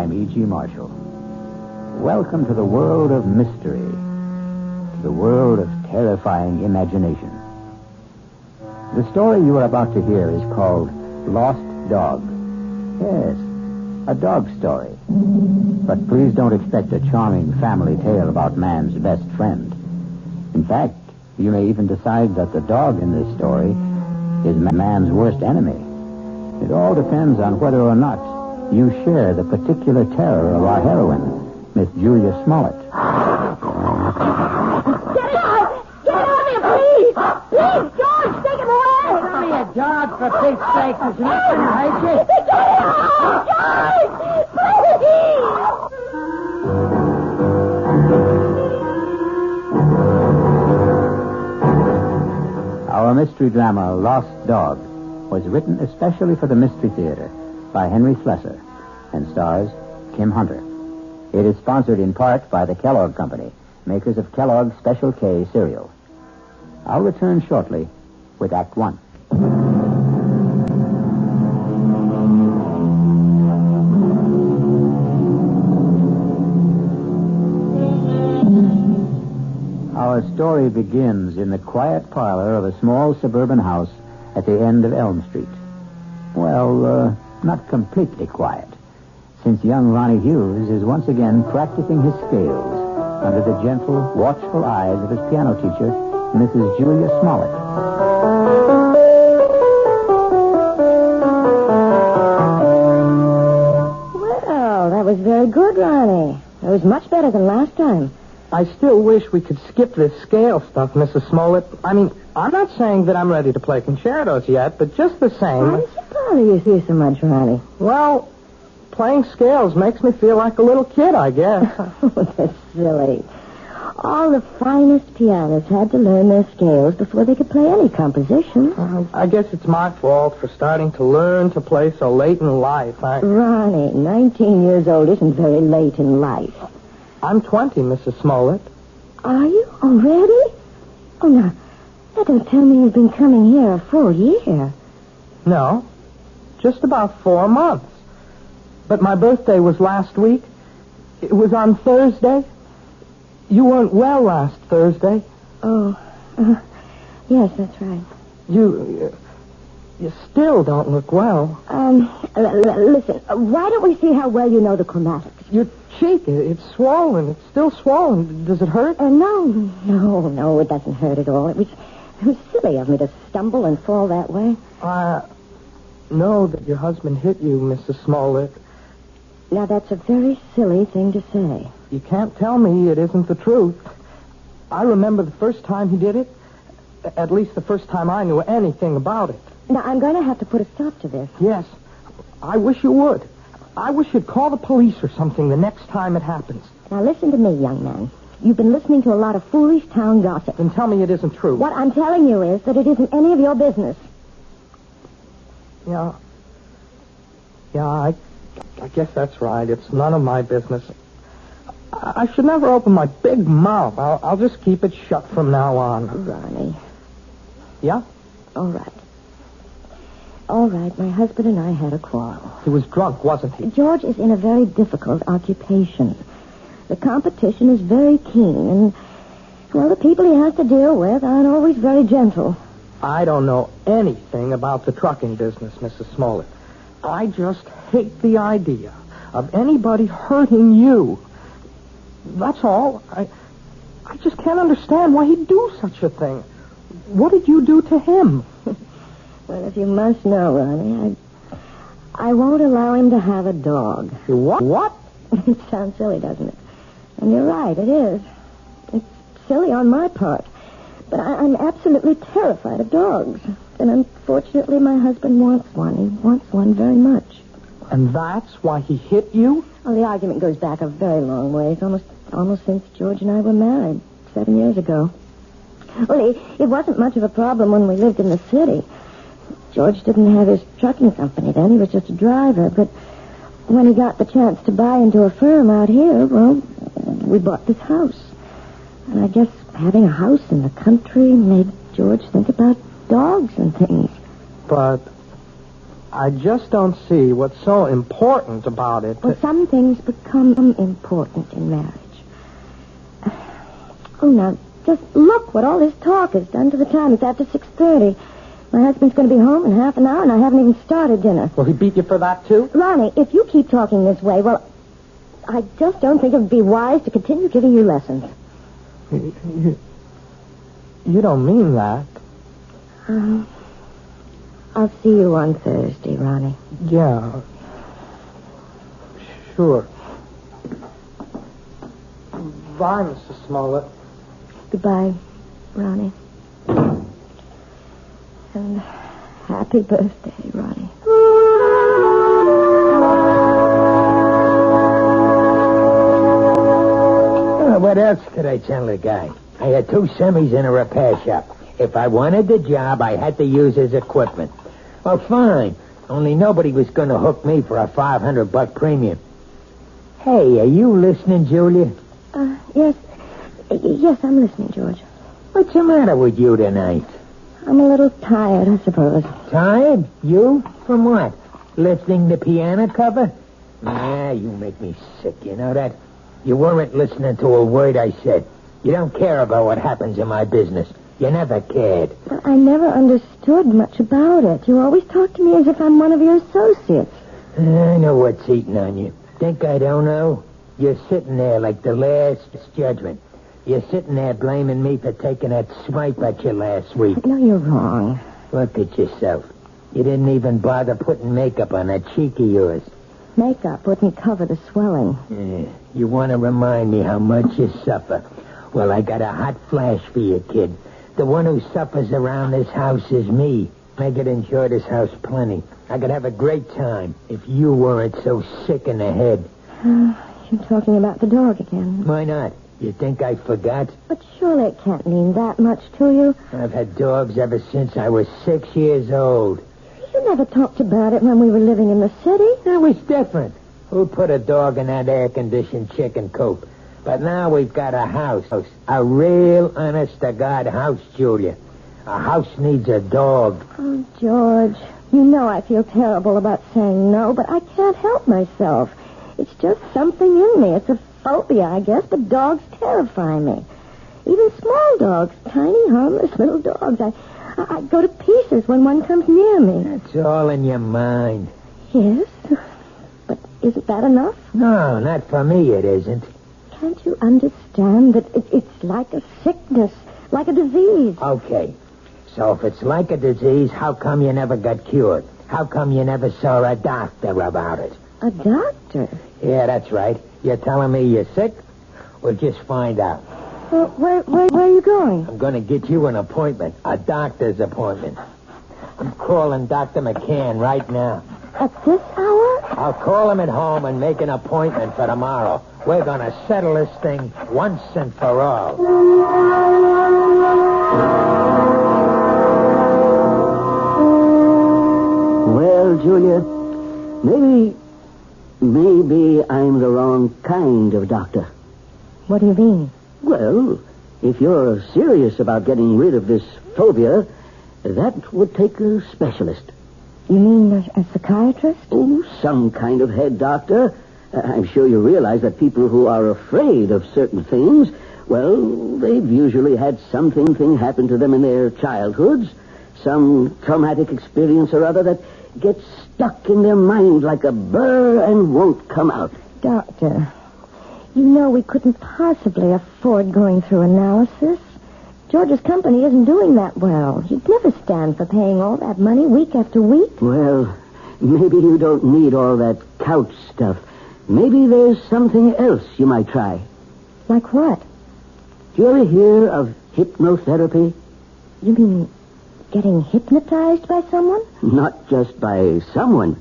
I'm E.G. Marshall. Welcome to the world of mystery, to the world of terrifying imagination. The story you are about to hear is called Lost Dog. Yes, a dog story. But please don't expect a charming family tale about man's best friend. In fact, you may even decide that the dog in this story is man's worst enemy. It all depends on whether or not you share the particular terror of our heroine, Miss Julia Smollett. Get it out! Get it out of here, please! Please, George, take him away! Give me a dog, for Pete's sake. There's nothing to hurt you. Get it out! George! Please! Our mystery drama, Lost Dog, was written especially for the Mystery Theater by Henry Slesar and stars Kim Hunter. It is sponsored in part by the Kellogg Company, makers of Kellogg's Special K cereal. I'll return shortly with Act One. Our story begins in the quiet parlor of a small suburban house at the end of Elm Street. Well, not completely quiet, since young Ronnie Hughes is once again practicing his scales under the gentle, watchful eyes of his piano teacher, Mrs. Julia Smollett. Well, that was very good, Ronnie. It was much better than last time. I still wish we could skip this scale stuff, Mrs. Smollett. I mean, I'm not saying that I'm ready to play concertos yet, but just the same... Why does it bother you here so much, Ronnie? Well, playing scales makes me feel like a little kid, I guess. Oh, that's silly. All the finest pianists had to learn their scales before they could play any composition. I guess it's my fault for starting to learn to play so late in life. Ronnie, 19 years old isn't very late in life. I'm 20, Mrs. Smollett. Are you? Already? Oh, now, that don't tell me you've been coming here a full year. No, just about 4 months. But my birthday was last week. It was on Thursday. You weren't well last Thursday. Oh, yes, that's right. You still don't look well. Listen, why don't we see how well you know the chromatics? Your cheek, it's swollen. It's still swollen. Does it hurt? No, it doesn't hurt at all. It was silly of me to stumble and fall that way. I know that your husband hit you, Mrs. Smollett. Now, that's a very silly thing to say. You can't tell me it isn't the truth. I remember the first time he did it. At least the first time I knew anything about it. Now, I'm going to have to put a stop to this. Yes. I wish you would. I wish you'd call the police or something the next time it happens. Now, listen to me, young man. You've been listening to a lot of foolish town gossip. Then tell me it isn't true. What I'm telling you is that it isn't any of your business. Yeah, I guess that's right. It's none of my business. I should never open my big mouth. I'll just keep it shut from now on. Ronnie. Yeah? All right, my husband and I had a quarrel. He was drunk, wasn't he? George is in a very difficult occupation. The competition is very keen, and, well, the people he has to deal with aren't always very gentle. I don't know anything about the trucking business, Mrs. Smollett. I just hate the idea of anybody hurting you. That's all. I just can't understand why he'd do such a thing. What did you do to him? Well, if you must know, Ronnie, I won't allow him to have a dog. You what? What? It sounds silly, doesn't it? And you're right, it is. It's silly on my part. But I'm absolutely terrified of dogs. And unfortunately, my husband wants one. He wants one very much. And that's why he hit you? Well, the argument goes back a very long ways, almost since George and I were married 7 years ago. Well, it wasn't much of a problem when we lived in the city. George didn't have his trucking company then. He was just a driver. But when he got the chance to buy into a firm out here, well, we bought this house. And I guess having a house in the country made George think about dogs and things. But I just don't see what's so important about it. Well, some things become important in marriage. Oh, now, just look what all this talk has done to the time. It's after 6:30. My husband's going to be home in half an hour, and I haven't even started dinner. Will he beat you for that, too? Ronnie, if you keep talking this way, well, I just don't think it would be wise to continue giving you lessons. You don't mean that. I'll see you on Thursday, Ronnie. Yeah. Sure. Bye, Mrs. Smollett. Goodbye, Ronnie. And happy birthday, Ronnie. What else could I tell the guy? I had 2 semis in a repair shop. If I wanted the job, I had to use his equipment. Well, fine. Only nobody was going to hook me for a $500 premium. Hey, are you listening, Julia? Yes. Yes, I'm listening, George. What's the matter with you tonight? I'm a little tired, I suppose. Tired? You? From what? Lifting the piano cover? Yeah, you make me sick, you know that? You weren't listening to a word I said. You don't care about what happens in my business. You never cared. Well, I never understood much about it. You always talk to me as if I'm one of your associates. I know what's eating on you. Think I don't know? You're sitting there like the last judgment. You're sitting there blaming me for taking that swipe at you last week. No, you're wrong. Look at yourself. You didn't even bother putting makeup on that cheek of yours. Makeup wouldn't cover the swelling. Yeah. You want to remind me how much you suffer. Well, I got a hot flash for you, kid. The one who suffers around this house is me. I could enjoy this house plenty. I could have a great time if you weren't so sick in the head. You're talking about the dog again. Why not? You think I forgot? But surely it can't mean that much to you. I've had dogs ever since I was 6 years old. You never talked about it when we were living in the city. That was different. Who put a dog in that air-conditioned chicken coop? But now we've got a house. A real, honest-to-God house, Julia. A house needs a dog. Oh, George, you know I feel terrible about saying no, but I can't help myself. It's just something in me. It's a phobia, I guess, but dogs terrify me. Even small dogs, tiny, harmless little dogs. I go to pieces when one comes near me. That's all in your mind. Yes, but isn't that enough? No, not for me it isn't. Can't you understand that it's like a sickness, like a disease? Okay, so if it's like a disease, how come you never got cured? How come you never saw a doctor about it? A doctor? Yeah, that's right. You're telling me you're sick? We'll just find out. Well, where are you going? I'm going to get you an appointment, a doctor's appointment. I'm calling Dr. McCann right now. At this hour? I'll call him at home and make an appointment for tomorrow. We're going to settle this thing once and for all. Well, Julia, maybe I'm the wrong kind of doctor. What do you mean? Well, if you're serious about getting rid of this phobia, that would take a specialist. You mean a psychiatrist? Oh, some kind of head doctor. I'm sure you realize that people who are afraid of certain things, well, they've usually had something happen to them in their childhoods, some traumatic experience or other that gets stuck in their mind like a burr and won't come out. Doctor, you know we couldn't possibly afford going through analysis. George's company isn't doing that well. He'd never stand for paying all that money week after week. Well, maybe you don't need all that couch stuff. Maybe there's something else you might try. Like what? Do you ever hear of hypnotherapy? You mean getting hypnotized by someone? Not just by someone.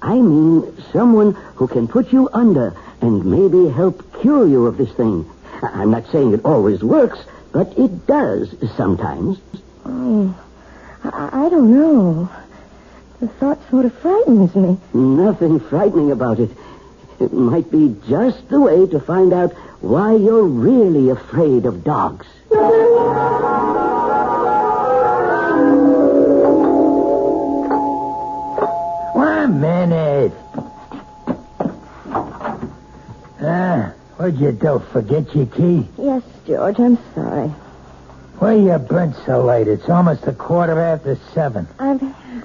I mean someone who can put you under and maybe help cure you of this thing. I'm not saying it always works, but it does sometimes. Oh, I don't know. The thought sort of frightens me. Nothing frightening about it. It might be just the way to find out why you're really afraid of dogs. minute. What'd you do? Forget your key? Yes, George, I'm sorry. Where you been so late? It's almost 7:15.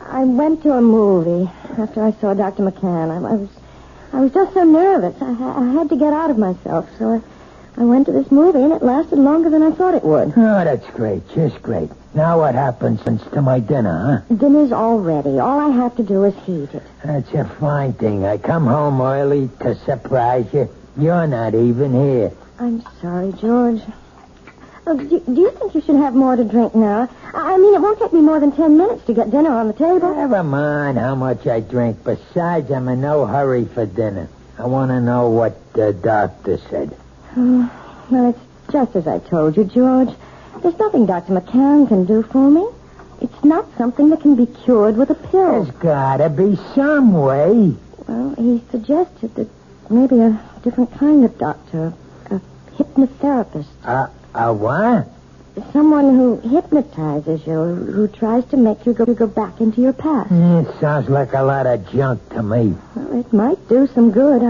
I went to a movie after I saw Dr. McCann. I was just so nervous. I had to get out of myself, so I went to this movie, and it lasted longer than I thought it would. Oh, that's great. Just great. Now what happens to my dinner, huh? Dinner's all ready. All I have to do is heat it. That's a fine thing. I come home early to surprise you. You're not even here. I'm sorry, George. Do you think you should have more to drink now? I mean, it won't take me more than 10 minutes to get dinner on the table. Never mind how much I drink. Besides, I'm in no hurry for dinner. I want to know what the doctor said. Well, it's just as I told you, George. There's nothing Dr. McCann can do for me. It's not something that can be cured with a pill. There's gotta be some way. Well, he suggested that maybe a different kind of doctor, a hypnotherapist. A what? Someone who hypnotizes you, who tries to make you go back into your past. It sounds like a lot of junk to me. Well, it might do some good.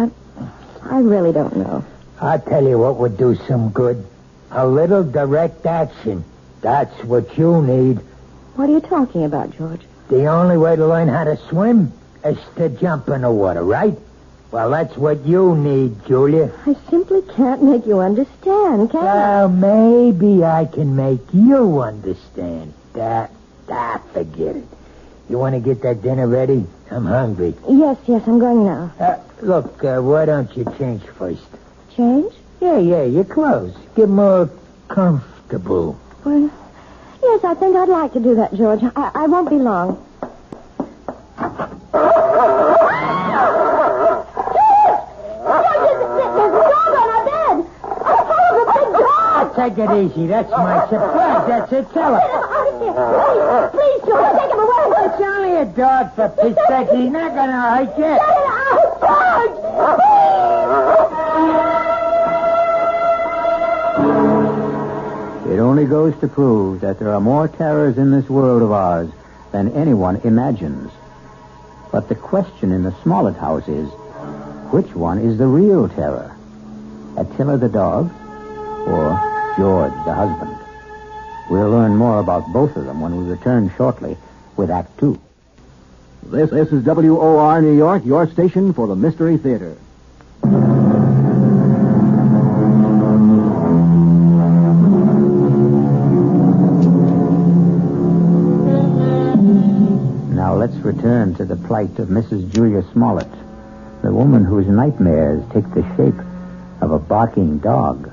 I really don't know. I'll tell you what would do some good. A little direct action. That's what you need. What are you talking about, George? The only way to learn how to swim is to jump in the water, right? Well, that's what you need, Julia. I simply can't make you understand, can I? Well, maybe I can make you understand. Forget it. You want to get that dinner ready? I'm hungry. Yes, I'm going now. Look, why don't you change first? Change? Yeah, your clothes. Get more comfortable. Well, yes, I think I'd like to do that, George. I won't be long. Take it easy. That's my surprise. That's it. Tell Get her. him out of here. Please, George, take him away. It's only a dog, for Pete's sake. He's not going to hurt you. Get it out, George. It only goes to prove that there are more terrors in this world of ours than anyone imagines. But the question in the Smollett house is, which one is the real terror? Attila the dog or George the husband? We'll learn more about both of them when we return shortly with Act 2. This is WOR New York, your station for the Mystery Theater. Now let's return to the plight of Mrs. Julia Smollett, the woman whose nightmares take the shape of a barking dog.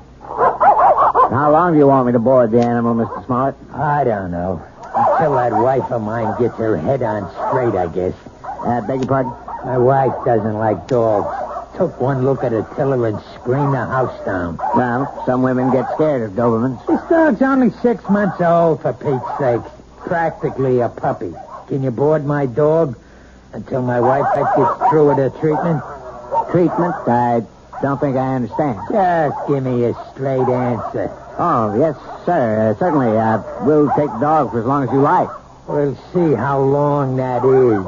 How long do you want me to board the animal, Mr. Smollett? I don't know. Until that wife of mine gets her head on straight, I guess. Beg your pardon? My wife doesn't like dogs. Took one look at Attila and screamed the house down. Well, some women get scared of Dobermans. This dog's only 6 months old, for Pete's sake. Practically a puppy. Can you board my dog until my wife gets through with her treatment? Treatment? I don't think I understand. Just give me a straight answer. Oh, yes, sir. Certainly. We'll take the dog for as long as you like. We'll see how long that is.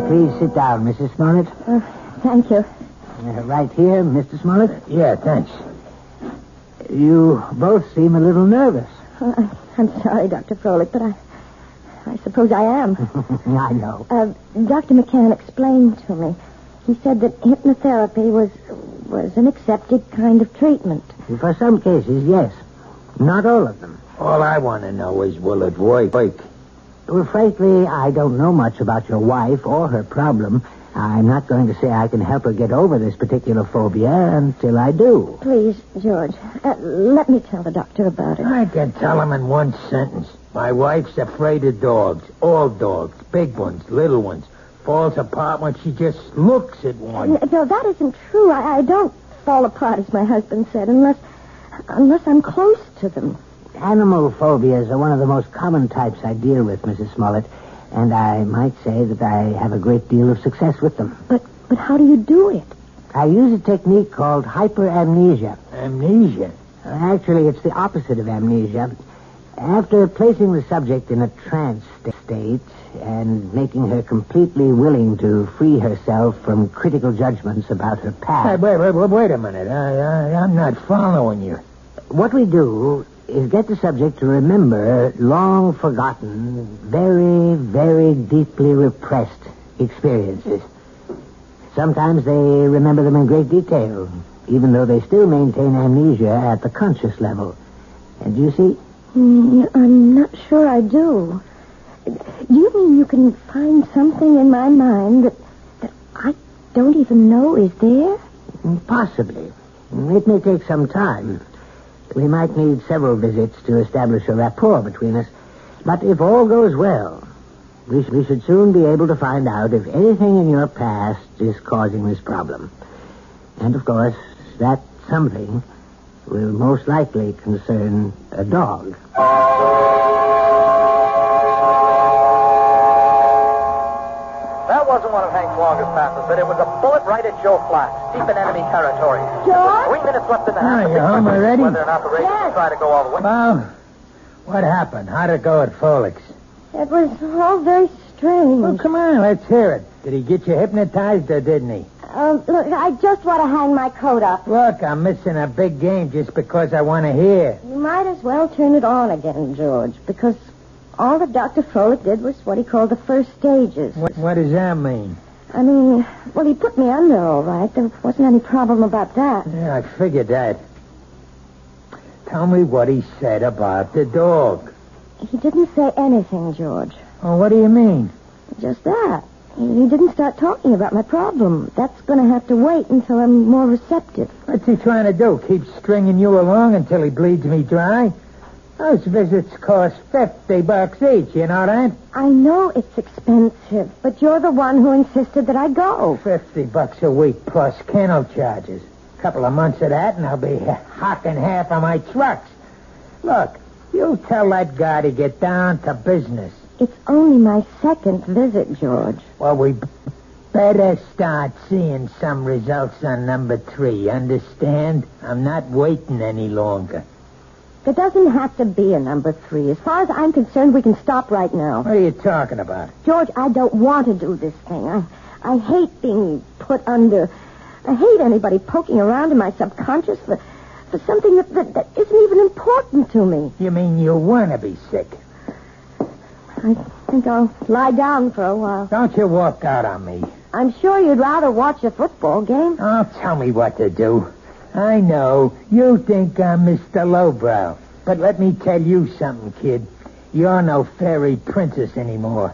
Please sit down, Mrs. Smollett. Thank you. Right here, Mr. Smollett. Yeah, thanks. You both seem a little nervous. I'm sorry, Dr. Froelich, but I suppose I am. I know. Dr. McCann explained to me. He said that hypnotherapy was an accepted kind of treatment. For some cases, yes. Not all of them. All I want to know is, will it work? Well, frankly, I don't know much about your wife or her problem. I'm not going to say I can help her get over this particular phobia until I do. Please, George, let me tell the doctor about it. I can tell him in one sentence. My wife's afraid of dogs. All dogs. Big ones, little ones. Falls apart when she just looks at one. No, that isn't true. I don't fall apart, as my husband said, unless I'm close to them. Animal phobias are one of the most common types I deal with, Mrs. Smollett, and I might say that I have a great deal of success with them. But how do you do it? I use a technique called hyperamnesia. Amnesia? Actually, it's the opposite of amnesia. After placing the subject in a trance state and making her completely willing to free herself from critical judgments about her past... Wait a minute. I'm not following you. What we do is get the subject to remember long-forgotten, very, very deeply repressed experiences. Sometimes they remember them in great detail, even though they still maintain amnesia at the conscious level. And do you see? I'm not sure I do. Do you mean you can find something in my mind that I don't even know is there? Possibly. It may take some time. We might need several visits to establish a rapport between us. But if all goes well, we should soon be able to find out if anything in your past is causing this problem. And, of course, that something will most likely concern a dog. That wasn't one of Hank's longest passes, but it was a bullet right at Joe Flax, deep in enemy territory. George? 3 minutes left in the half. You home already? Whether or not the Raiders will try to go all the way. Well, what happened? How'd it go at Folix? It was all very strange. Well, come on, let's hear it. Did he get you hypnotized or didn't he? Look, I just want to hang my coat up. Look, I'm missing a big game just because I want to hear. You might as well turn it on again, George, because all that Dr. Froelich did was what he called the first stages. What does that mean? I mean, well, he put me under all right. There wasn't any problem about that. Yeah, I figured that. Tell me what he said about the dog. He didn't say anything, George. Oh, what do you mean? Just that. He didn't start talking about my problem. That's going to have to wait until I'm more receptive. What's he trying to do? Keep stringing you along until he bleeds me dry? Those visits cost $50 each, you know that? I know it's expensive, but you're the one who insisted that I go. $50 a week plus kennel charges. A couple of months of that, and I'll be hocking half of my trucks. Look, you tell that guy to get down to business. It's only my second visit, George. Well, we better start seeing some results on number 3, understand? I'm not waiting any longer. There doesn't have to be a number 3. As far as I'm concerned, we can stop right now. What are you talking about? George, I don't want to do this thing. I hate being put under. I hate anybody poking around in my subconscious for something that isn't even important to me. You mean you want to be sick? I think I'll lie down for a while. Don't you walk out on me. I'm sure you'd rather watch a football game. Oh, tell me what to do. I know. You think I'm Mr. Lowbrow. But let me tell you something, kid. You're no fairy princess anymore.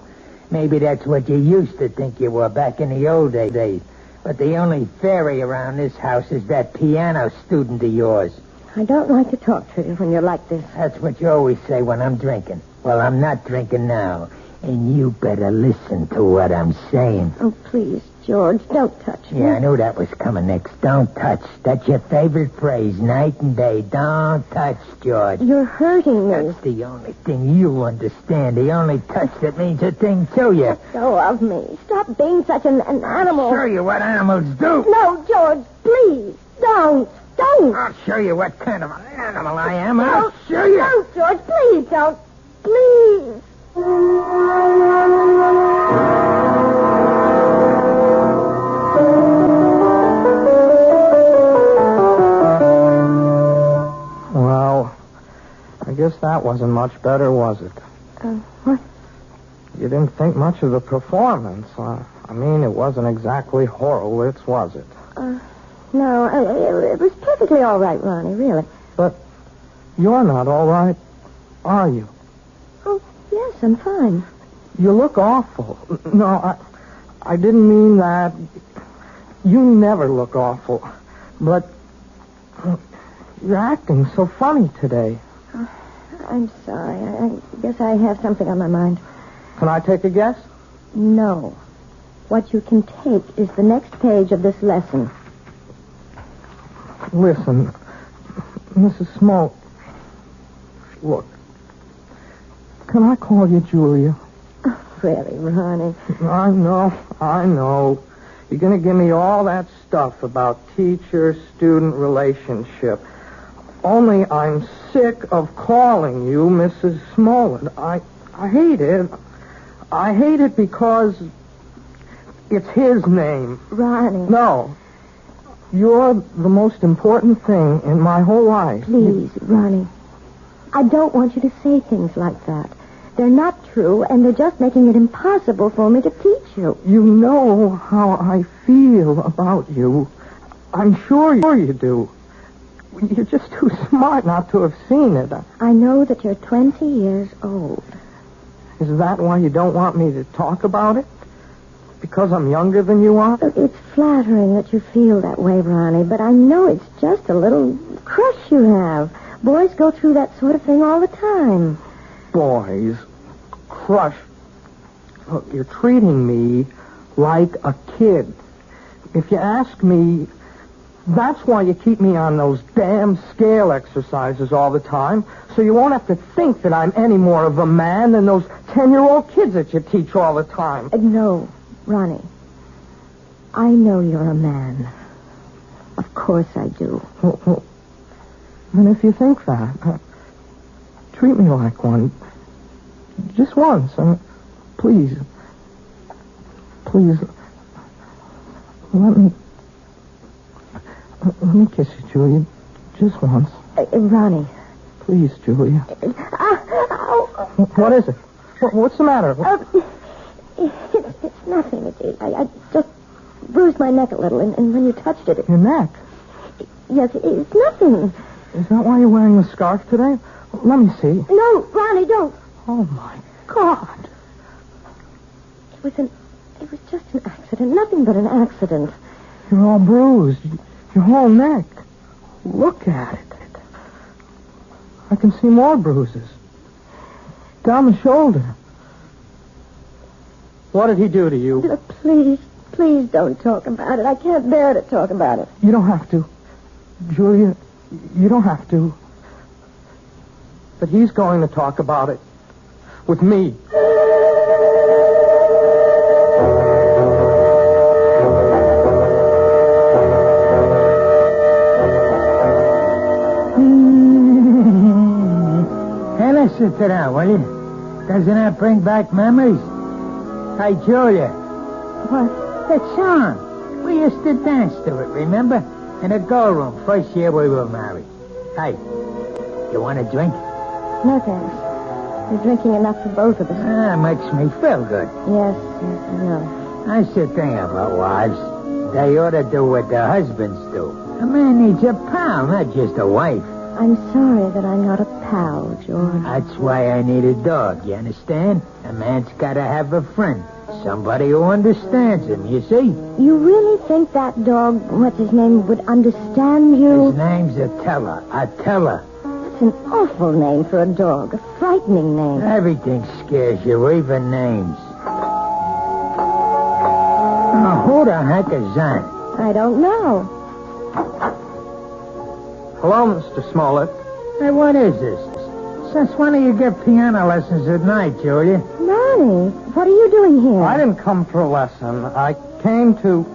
Maybe that's what you used to think you were back in the old days. But the only fairy around this house is that piano student of yours. I don't like to talk to you when you're like this. That's what you always say when I'm drinking. Well, I'm not drinking now. And you better listen to what I'm saying. Oh, please, George, don't touch me. Yeah, I knew that was coming next. Don't touch. That's your favorite phrase, night and day. Don't touch, George. You're hurting me. That's the only thing you understand. The only touch that means a thing to you. Let go of me. Stop being such an animal. I'll show you what animals do. No, George, please, don't. I'll show you what kind of an animal I am. I'll show you. Don't, George, please don't. Please. Well, I guess that wasn't much better, was it? What? You didn't think much of the performance. I mean, it wasn't exactly Horowitz, was it? No, it was perfectly all right, Ronnie, really. But you're not all right, are you? Oh, yes, I'm fine. You look awful. No, I didn't mean that. You never look awful. But you're acting so funny today. I'm sorry. I guess I have something on my mind. Can I take a guess? No. What you can take is the next page of this lesson. Listen, Mrs. Smoke. Look. Can I call you Julia? Oh, really, Ronnie? I know. You're going to give me all that stuff about teacher-student relationship. Only I'm sick of calling you Mrs. Smollett. I hate it. I hate it because it's his name. Ronnie. No. You're the most important thing in my whole life. Please, Ronnie. I don't want you to say things like that. They're not true, and they're just making it impossible for me to teach you. You know how I feel about you. I'm sure you do. You're just too smart not to have seen it. I know that you're 20 years old. Is that why you don't want me to talk about it? Because I'm younger than you are? It's flattering that you feel that way, Ronnie, but I know it's just a little crush you have. Boys go through that sort of thing all the time. Boys. Crush. Look, you're treating me like a kid. If you ask me, that's why you keep me on those damn scale exercises all the time, so you won't have to think that I'm any more of a man than those 10-year-old kids that you teach all the time. No, Ronnie. I know you're a man. Of course I do. Well, and if you think that, treat me like one. Just once. Please. Please. Let me kiss you, Julia. Just once. Ronnie. Please, Julia. What is it? What's the matter? It's nothing. I just bruised my neck a little, and when you touched it... Your neck? Yes, it's nothing. Is that why you're wearing the scarf today? Let me see. No, Ronnie, don't. Oh, my God. It was just an accident. Nothing but an accident. You're all bruised. Your whole neck. Look at it. I can see more bruises. Down the shoulder. What did he do to you? Please don't talk about it. I can't bear to talk about it. You don't have to. Julia, you don't have to. But he's going to talk about it. With me. Hey, listen to that, will you? Doesn't that bring back memories? Hey, Julia. What? That song. We used to dance to it, remember? In a girl room, first year we were married. Hey, you want a drink? No, thanks. You're drinking enough for both of us. Makes me feel good. Yes, I know. I should think about wives. They ought to do what their husbands do. A man needs a pal, not just a wife. I'm sorry that I'm not a pal, George. That's why I need a dog, you understand? A man's got to have a friend. Somebody who understands him, you see? You really think that dog, what's his name, would understand you? His name's Attila. Attila. That's an awful name for a dog. A frightening name. Everything scares you, even names. Oh, who the heck is that? I don't know. Hello, Mr. Smollett. Hey, what is this? Since when do you give piano lessons at night, Julia? Ronnie, what are you doing here? I didn't come for a lesson. I came to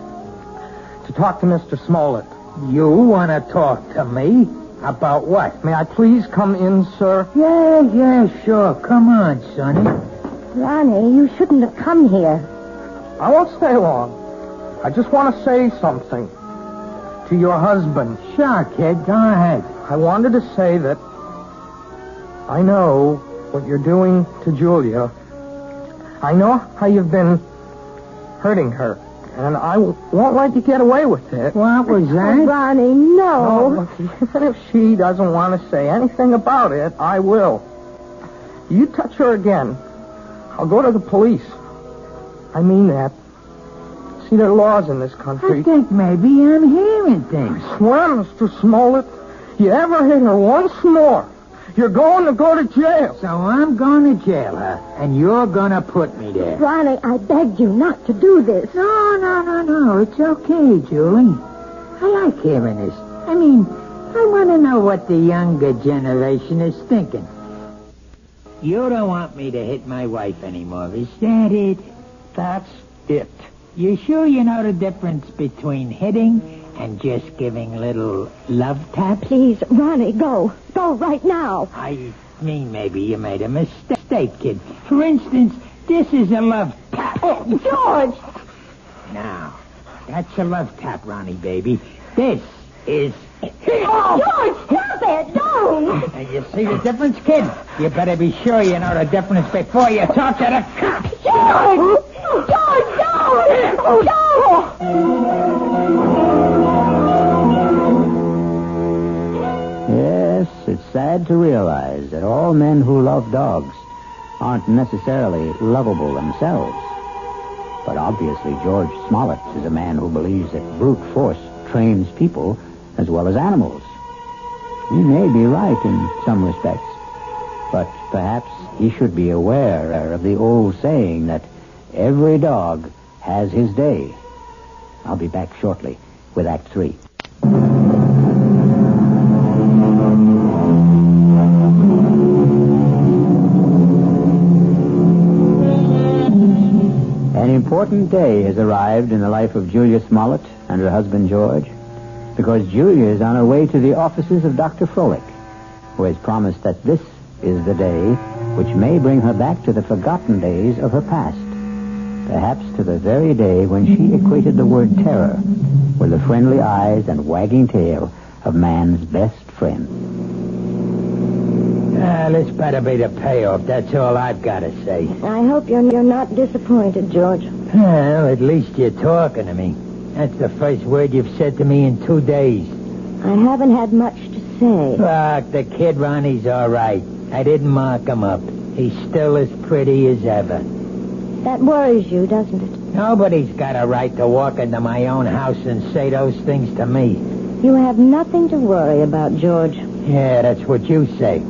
talk to Mr. Smollett. You want to talk to me? About what? May I please come in, sir? Yeah, sure. Come on, Sonny. Ronnie, you shouldn't have come here. I won't stay long. I just want to say something to your husband. Sure, kid. Go ahead. I wanted to say that I know what you're doing to Julia. I know how you've been hurting her, and I won't let you get away with it. What was that? Oh, Ronnie, no. No, even if she doesn't want to say anything about it, I will. You touch her again, I'll go to the police. I mean that. See, there are laws in this country. I think maybe I'm hearing things. I swear, Mr. Smollett, you ever hit her once more, you're going to go to jail. So I'm going to jail her, and you're going to put me there. Ronnie, I begged you not to do this. No. It's okay, Julie. I like hearing this. I mean, I want to know what the younger generation is thinking. You don't want me to hit my wife anymore, is that it? That's it. You sure you know the difference between hitting and just giving little love taps? Please, Ronnie, go. Go right now. I mean, maybe you made a mistake, kid. For instance, this is a love tap. Oh, George! Now, that's a love tap, Ronnie, baby. This is... Oh, George, stop it! Don't! And you see the difference, kid? You better be sure you know the difference before you talk to the cops. George! George, don't! Yes, it's sad to realize that all men who love dogs aren't necessarily lovable themselves. But obviously George Smollett is a man who believes that brute force trains people as well as animals. He may be right in some respects, but perhaps he should be aware of the old saying that every dog has his day. I'll be back shortly with Act 3. An important day has arrived in the life of Julia Smollett and her husband George, because Julia is on her way to the offices of Dr. Froelich, who has promised that this is the day which may bring her back to the forgotten days of her past, perhaps to the very day when she equated the word terror with the friendly eyes and wagging tail of man's best friend. This better be the payoff. That's all I've got to say. I hope you're not disappointed, George. Well, at least you're talking to me. That's the first word you've said to me in 2 days. I haven't had much to say. Look, the kid Ronnie's all right. I didn't mark him up. He's still as pretty as ever. That worries you, doesn't it? Nobody's got a right to walk into my own house and say those things to me. You have nothing to worry about, George. Yeah, that's what you say.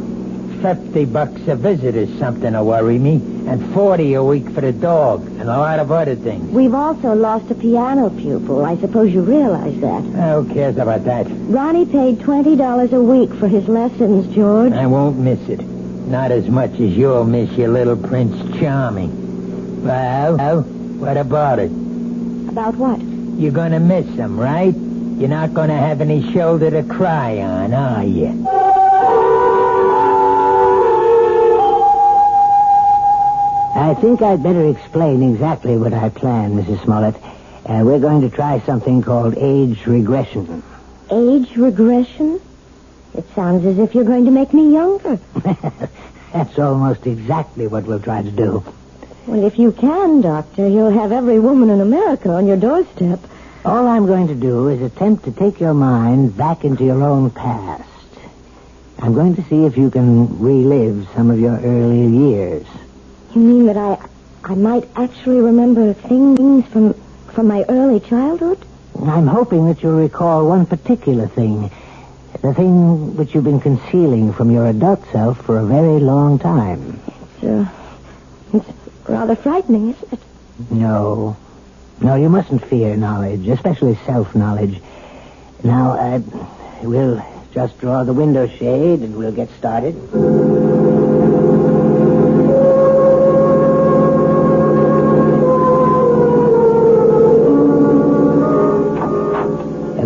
$50 a visit is something to worry me, and $40 a week for the dog, and a lot of other things. We've also lost a piano pupil. I suppose you realize that. Who cares about that? Ronnie paid $20 a week for his lessons, George. I won't miss it. Not as much as you'll miss your little Prince Charming. Well, what about it? About what? You're gonna miss him, right? You're not gonna have any shoulder to cry on, are you? I think I'd better explain exactly what I plan, Mrs. Smollett. We're going to try something called age regression. Age regression? It sounds as if you're going to make me younger. That's almost exactly what we'll try to do. Well, if you can, Doctor, you'll have every woman in America on your doorstep. All I'm going to do is attempt to take your mind back into your own past. I'm going to see if you can relive some of your early years. You mean that I might actually remember things from my early childhood? I'm hoping that you'll recall one particular thing. The thing which you've been concealing from your adult self for a very long time. It's rather frightening, isn't it? No, you mustn't fear knowledge, especially self-knowledge. Now, we'll just draw the window shade and we'll get started.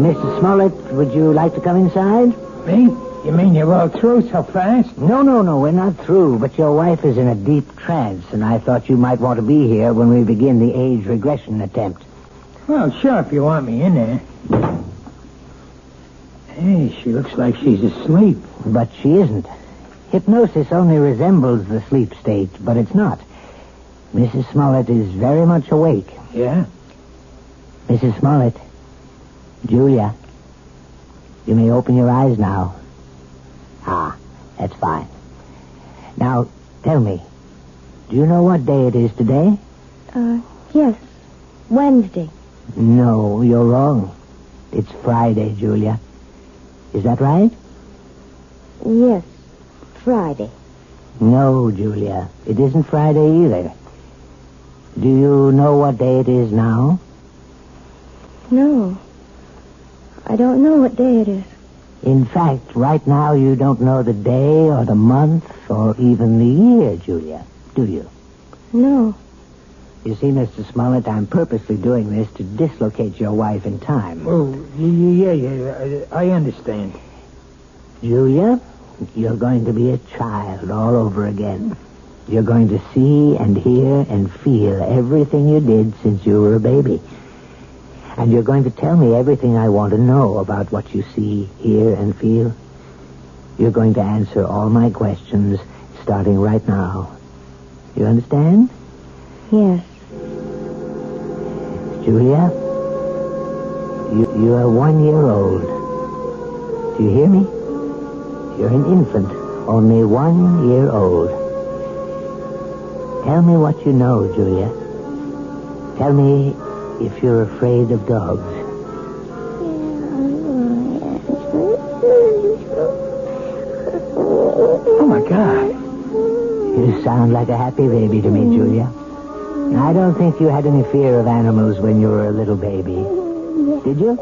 Mr. Smollett, would you like to come inside? Me? You mean you're all through so fast? No, we're not through, but your wife is in a deep trance, and I thought you might want to be here when we begin the age regression attempt. Well, sure, if you want me in there. Hey, she looks like she's asleep. But she isn't. Hypnosis only resembles the sleep state, but it's not. Mrs. Smollett is very much awake. Yeah? Mrs. Smollett. Julia, you may open your eyes now. Ah, that's fine. Now, tell me, do you know what day it is today? Yes. Wednesday. No, you're wrong. It's Friday, Julia. Is that right? Yes, Friday. No, Julia, it isn't Friday either. Do you know what day it is now? No. I don't know what day it is. In fact, right now you don't know the day or the month or even the year, Julia, do you? No. You see, Mr. Smollett, I'm purposely doing this to dislocate your wife in time. Oh, yeah, I understand. Julia, you're going to be a child all over again. You're going to see and hear and feel everything you did since you were a baby. And you're going to tell me everything I want to know about what you see, hear, and feel. You're going to answer all my questions starting right now. You understand? Yes. Julia, you are 1 year old. Do you hear me? You're an infant, only 1 year old. Tell me what you know, Julia. Tell me if you're afraid of dogs. Oh, my God. You sound like a happy baby to me, Julia. I don't think you had any fear of animals when you were a little baby. Did you?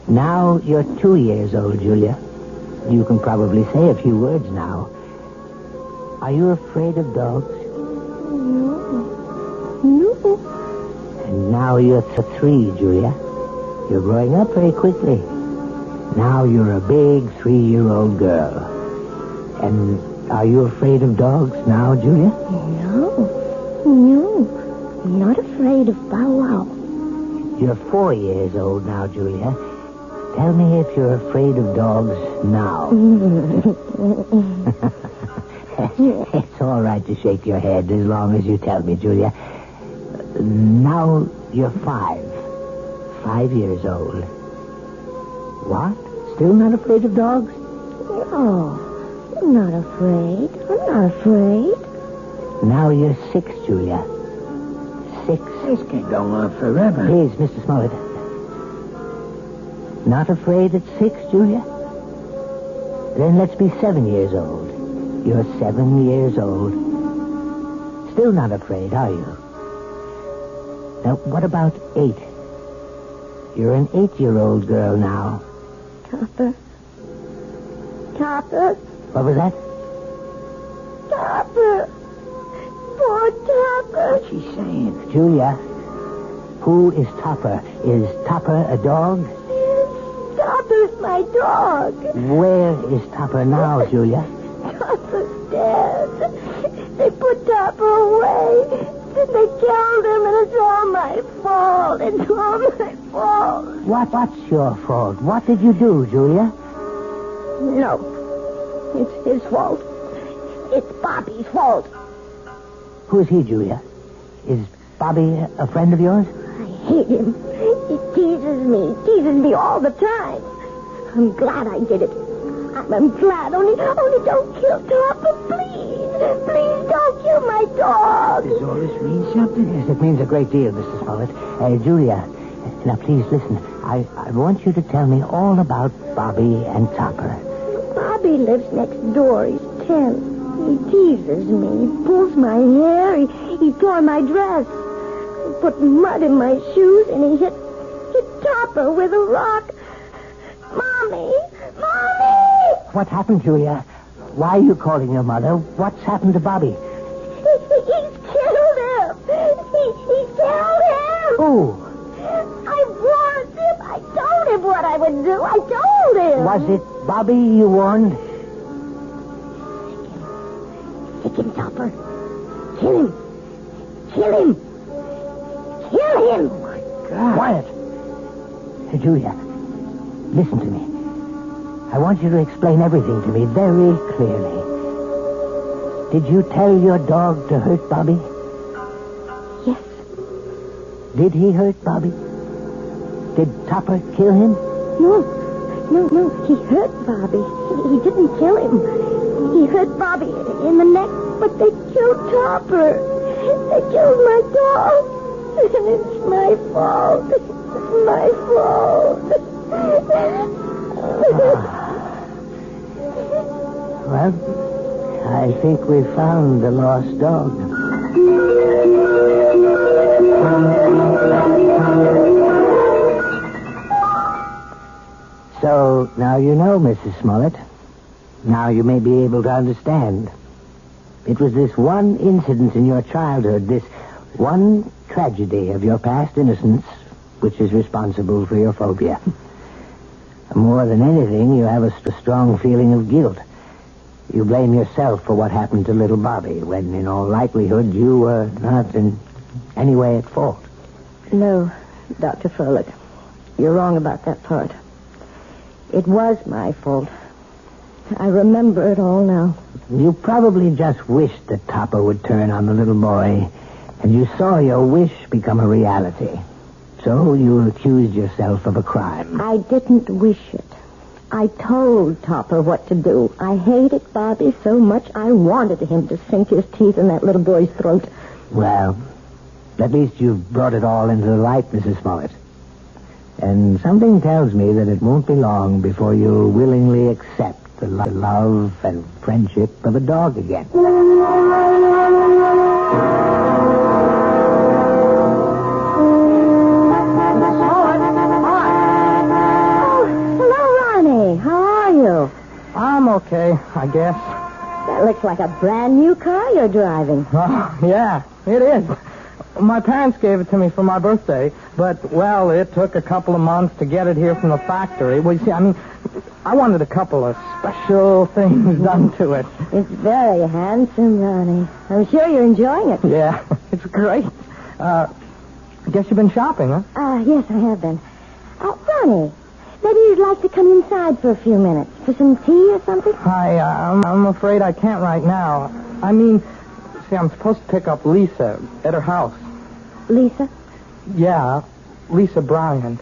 Now you're 2 years old, Julia. You can probably say a few words now. Are you afraid of dogs? No. And now you're 3, Julia. You're growing up very quickly. Now you're a big 3-year-old girl. And are you afraid of dogs now, Julia? No. I'm not afraid of Bow Wow. You're 4 years old now, Julia. Tell me if you're afraid of dogs now. It's all right to shake your head as long as you tell me, Julia. Now you're 5 years old. What? Still not afraid of dogs? No, I'm not afraid. Now you're 6, Julia. 6. This can go on forever. Please, Mr. Smollett. Not afraid at 6, Julia? Then let's be 7 years old. You're 7 years old. Still not afraid, are you? Now, what about 8? You're an 8-year-old girl now. Topper. What was that? Topper. Poor Topper. What's she saying? Julia, who is Topper? Is Topper a dog? Topper's my dog. Where is Topper now, Julia? Topper's dead. They put Topper away. They killed him, and it's all my fault. What's your fault? What did you do, Julia? No. It's his fault. It's Bobby's fault. Who's he, Julia? Is Bobby a friend of yours? I hate him. He teases me all the time. I'm glad I did it. I'm glad. Only don't kill Topper, please. Please don't kill my dog. Does all this mean something? Yes, it means a great deal, Mr. Smollett. Julia, now please listen. I want you to tell me all about Bobby and Topper. Bobby lives next door. He's 10. He teases me. He pulls my hair. He tore my dress. He put mud in my shoes, and he hit Topper with a rock. Mommy! What happened, Julia? Why are you calling your mother? What's happened to Bobby? He's killed him. He killed him. Who? I warned him. I told him what I would do. I told him. Was it Bobby you warned? Stick him, Topper. Kill him. Oh, my God. Quiet. Julia, listen to me. I want you to explain everything to me very clearly. Did you tell your dog to hurt Bobby? Yes. Did he hurt Bobby? Did Topper kill him? No. He hurt Bobby. He didn't kill him. He hurt Bobby in the neck, but they killed Topper. They killed my dog. And it's my fault. Well, I think we found the lost dog. So, now you know, Mrs. Smollett. Now you may be able to understand. It was this one incident in your childhood, this one tragedy of your past innocence, which is responsible for your phobia. More than anything, you have a strong feeling of guilt. You blame yourself for what happened to little Bobby, when in all likelihood you were not in any way at fault. No, Dr. Froelich. You're wrong about that part. It was my fault. I remember it all now. You probably just wished that Topper would turn on the little boy, and you saw your wish become a reality. So you accused yourself of a crime. I didn't wish it. I told Topper what to do. I hated Bobby so much I wanted him to sink his teeth in that little boy's throat. Well, at least you've brought it all into the light, Mrs. Smollett. And something tells me that it won't be long before you'll willingly accept the love and friendship of a dog again. I'm okay, I guess. That looks like a brand new car you're driving. Oh, yeah, it is. My parents gave it to me for my birthday, but, well, it took a couple of months to get it here from the factory. Well, you see, I wanted a couple of special things done to it. It's very handsome, Ronnie. I'm sure you're enjoying it. Yeah, it's great. I guess you've been shopping, huh? Yes, I have been. Ronnie, maybe you'd like to come inside for a few minutes for some tea or something? I'm afraid I can't right now. See, I'm supposed to pick up Lisa at her house. Lisa? Yeah, Lisa Bryant.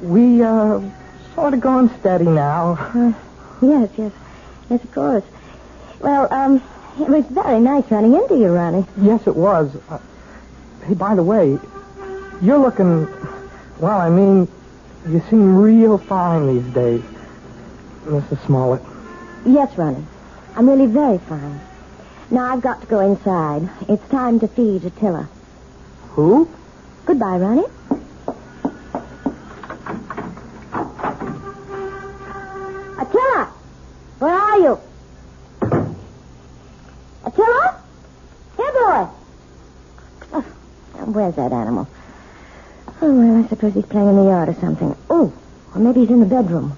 We, sort of going steady now. Yes, of course. Well, it was very nice running into you, Ronnie. Yes, it was. Hey, by the way, you're looking, you seem real fine these days, Mrs. Smollett. Yes, Ronnie. I'm really very fine. Now I've got to go inside. It's time to feed Attila. Who? Goodbye, Ronnie. Attila! Where are you? Attila? Here, boy. Oh, where's that animal? Oh, well, I suppose he's playing in the yard or something. Oh, or maybe he's in the bedroom.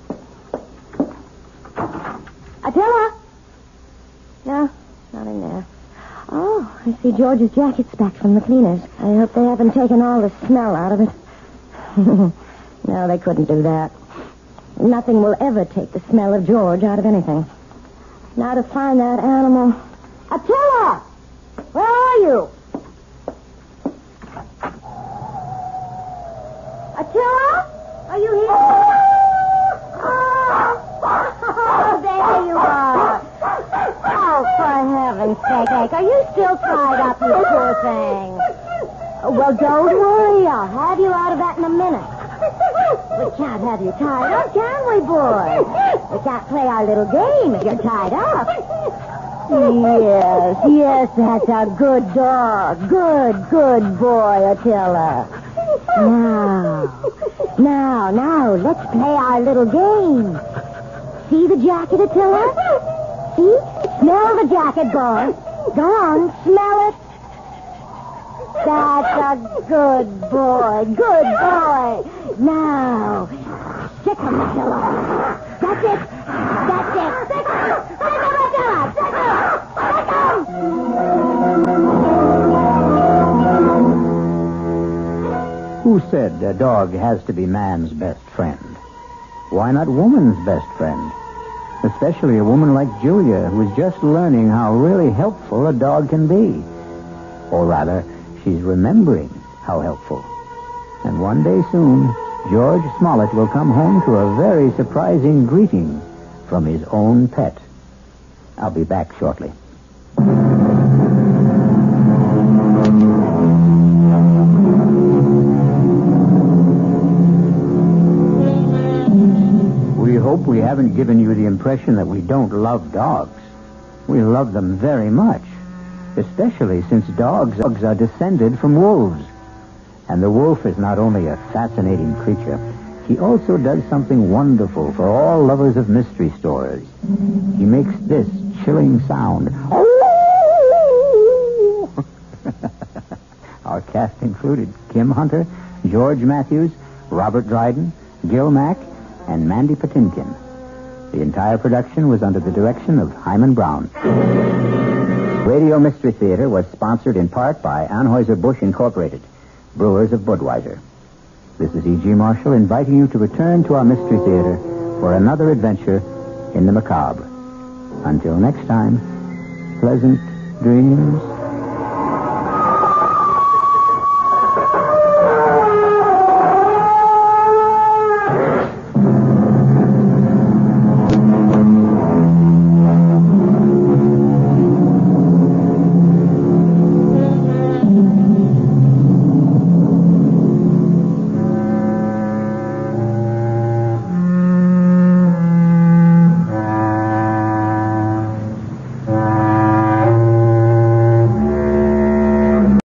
Attila? No, not in there. Oh, I see George's jacket's back from the cleaners. I hope they haven't taken all the smell out of it. No, they couldn't do that. Nothing will ever take the smell of George out of anything. Now to find that animal. Attila! Where are you? Attila? Are you here? Oh, there you are. Oh, for heaven's sake, are you still tied up, you poor thing? Well, don't worry. I'll have you out of that in a minute. We can't have you tied up, can we, boy? We can't play our little game if you're tied up. Yes, that's a good dog. Good boy, Attila. Now, let's play our little game. See the jacket, Attila? See? Smell the jacket, boy. Go on, smell it. That's a good boy. Now, stick him, Attila. That's it. Stick him, Attila. Stick him. Who said a dog has to be man's best friend? Why not woman's best friend? Especially a woman like Julia, who's just learning how really helpful a dog can be. Or rather, she's remembering how helpful. And one day soon, George Smollett will come home to a very surprising greeting from his own pet. I'll be back shortly. We hope we haven't given you the impression that we don't love dogs. We love them very much, especially since dogs are descended from wolves. And the wolf is not only a fascinating creature, he also does something wonderful for all lovers of mystery stories. He makes this chilling sound. Our cast included Kim Hunter, George Matthews, Robert Dryden, Gil Mack, and Mandy Patinkin. The entire production was under the direction of Himan Brown. Radio Mystery Theater was sponsored in part by Anheuser-Busch Incorporated, brewers of Budweiser. This is E.G. Marshall inviting you to return to our Mystery Theater for another adventure in the macabre. Until next time, pleasant dreams.